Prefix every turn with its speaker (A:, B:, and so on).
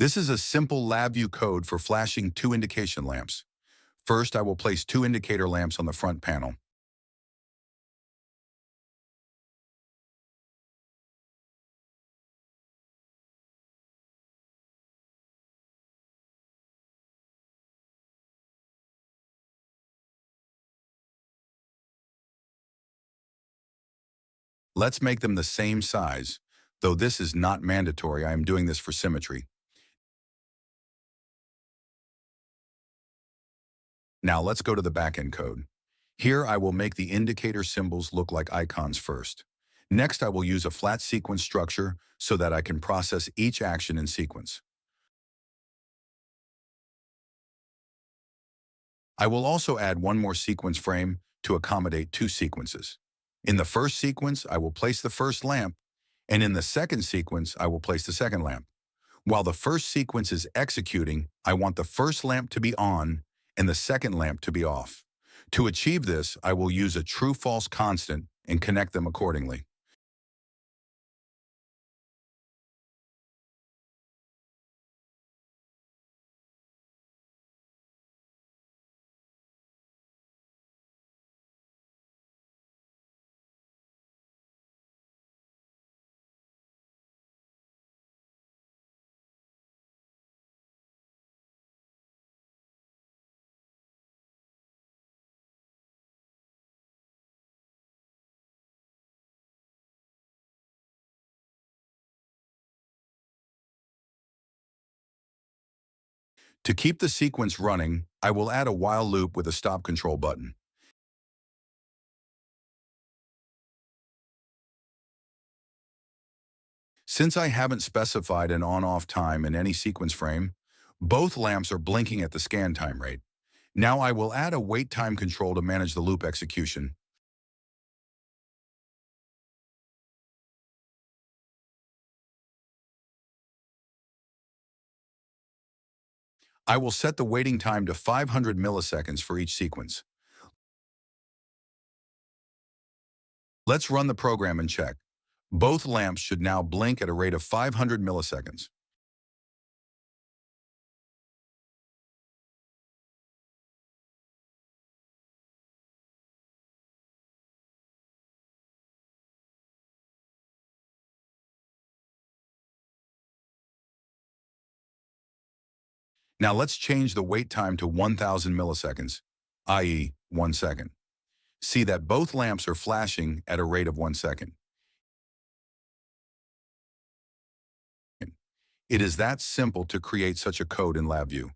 A: This is a simple LabVIEW code for flashing two indication lamps. First, I will place two indicator lamps on the front panel. Let's make them the same size. Though this is not mandatory, I am doing this for symmetry. Now let's go to the backend code. Here I will make the indicator symbols look like icons first. Next, I will use a flat sequence structure so that I can process each action in sequence. I will also add one more sequence frame to accommodate two sequences. In the first sequence, I will place the first lamp, and in the second sequence, I will place the second lamp. While the first sequence is executing, I want the first lamp to be on and the second lamp to be off. To achieve this, I will use a true-false constant and connect them accordingly. To keep the sequence running, I will add a while loop with a stop control button. Since I haven't specified an on-off time in any sequence frame, both lamps are blinking at the scan time rate. Now I will add a wait time control to manage the loop execution. I will set the waiting time to 500 milliseconds for each sequence. Let's run the program and check. Both lamps should now blink at a rate of 500 milliseconds. Now let's change the wait time to 1000 milliseconds, i.e. 1 second. See that both lamps are flashing at a rate of 1 second. It is that simple to create such a code in LabVIEW.